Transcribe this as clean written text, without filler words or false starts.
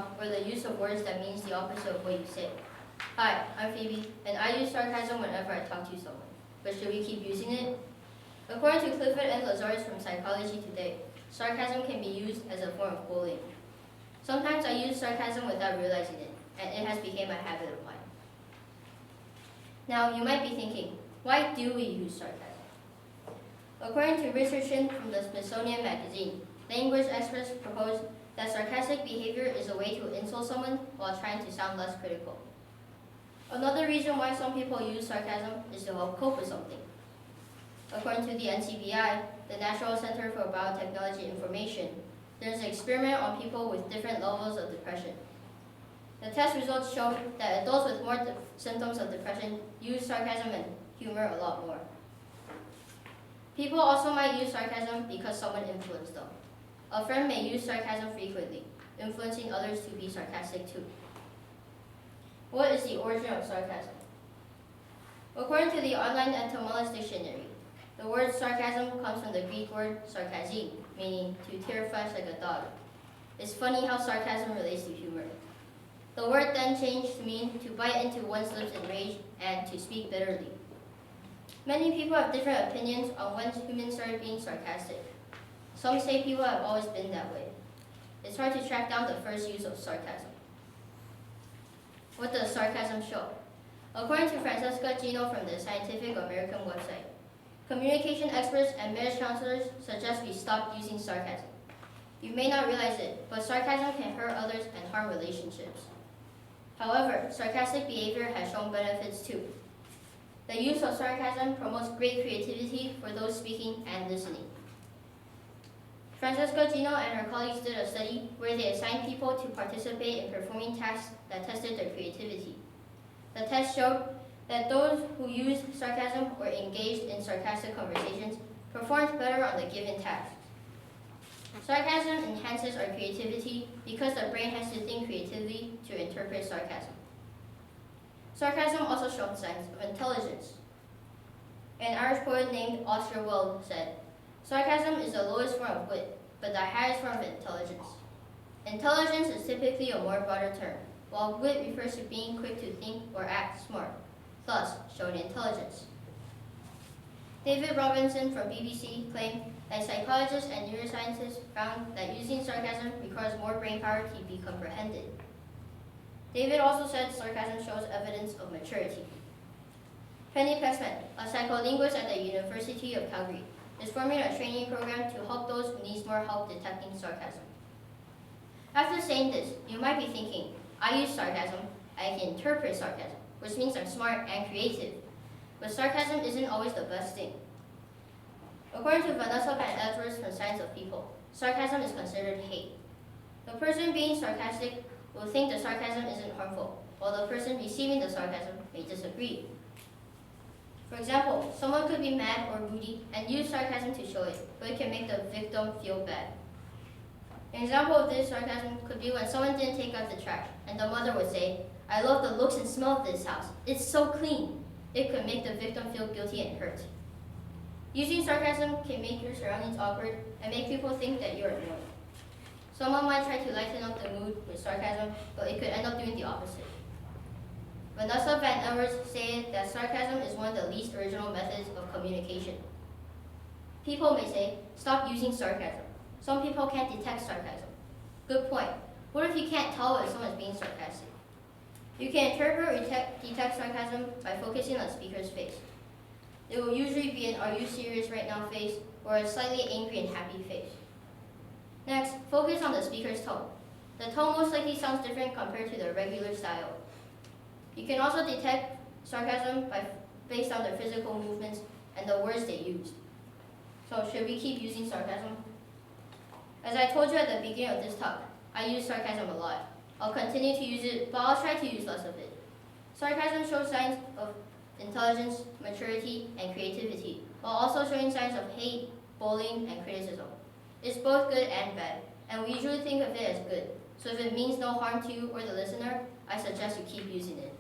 talk or the use of words that means the opposite of what you say. Hi, I'm Phoebe, and I use sarcasm whenever I talk to someone. But should we keep using it? According to Clifford and Lazarus from Psychology Today, sarcasm can be used as a form of bullying. Sometimes I use sarcasm without realizing it, and it has become a habit of mine. Now, you might be thinking, why do we use sarcasm? According to research from the Smithsonian Magazine, language experts propose that sarcastic behavior is a way to insult someone while trying to sound less critical. Another reason why some people use sarcasm is to help cope with something. According to the NCBI, the National Center for Biotechnology Information, there's an experiment on people with different levels of depression. The test results showed that adults with more symptoms of depression use sarcasm and humor a lot more. People also might use sarcasm because someone influenced them. A friend may use sarcasm frequently, influencing others to be sarcastic too. What is the origin of sarcasm? According to the online Etymologist Dictionary, the word sarcasm comes from the Greek word sarkazin, meaning to tear flesh like a dog. It's funny how sarcasm relates to humor. The word then changed to mean to bite into one's lips in rage and to speak bitterly. Many people have different opinions on when humans started being sarcastic. Some say people have always been that way. It's hard to track down the first use of sarcasm. What does sarcasm show? According to Francesca Gino from the Scientific American website, communication experts and marriage counselors suggest we stop using sarcasm. You may not realize it, but sarcasm can hurt others and harm relationships. However, sarcastic behavior has shown benefits too. The use of sarcasm promotes great creativity for those speaking and listening. Francesca Gino and her colleagues did a study where they assigned people to participate in performing tasks that tested their creativity. The test showed that those who used sarcasm or engaged in sarcastic conversations performed better on the given task. Sarcasm enhances our creativity because the brain has to think creatively to interpret sarcasm. Sarcasm also shows signs of intelligence. An Irish poet named Oscar Wilde said, "Sarcasm is the lowest form of wit, but the highest form of intelligence." Intelligence is typically a more broader term, while wit refers to being quick to think or act smart, thus showing intelligence. David Robinson from BBC claimed that psychologists and neuroscientists found that using sarcasm requires more brain power to be comprehended. David also said sarcasm shows evidence of maturity. Penny Pexman, a psycholinguist at the University of Calgary, is forming a training program to help those who need more help detecting sarcasm. After saying this, you might be thinking, I use sarcasm, I can interpret sarcasm, which means I'm smart and creative. But sarcasm isn't always the best thing. According to Vanessa Van Edwards from Science of People, sarcasm is considered hate. The person being sarcastic will think the sarcasm isn't harmful, while the person receiving the sarcasm may disagree. For example, someone could be mad or moody and use sarcasm to show it, but it can make the victim feel bad. An example of this sarcasm could be when someone didn't take out the trash, and the mother would say, "I love the looks and smell of this house. It's so clean." It could make the victim feel guilty and hurt. Using sarcasm can make your surroundings awkward and make people think that you're annoying. Someone might try to lighten up the mood with sarcasm, but it could end up doing the opposite. Vanessa Van Edwards said that sarcasm is one of the least original methods of communication. People may say, stop using sarcasm. Some people can't detect sarcasm. Good point. What if you can't tell if someone is being sarcastic? You can interpret or detect sarcasm by focusing on the speaker's face. It will usually be an "Are you serious right now" face or a slightly angry and happy face. Next, focus on the speaker's tone. The tone most likely sounds different compared to the regular style. You can also detect sarcasm based on their physical movements and the words they use. So should we keep using sarcasm? As I told you at the beginning of this talk, I use sarcasm a lot. I'll continue to use it, but I'll try to use less of it. Sarcasm shows signs of intelligence, maturity, and creativity, while also showing signs of hate, bullying, and criticism. It's both good and bad, and we usually think of it as good. So if it means no harm to you or the listener, I suggest you keep using it.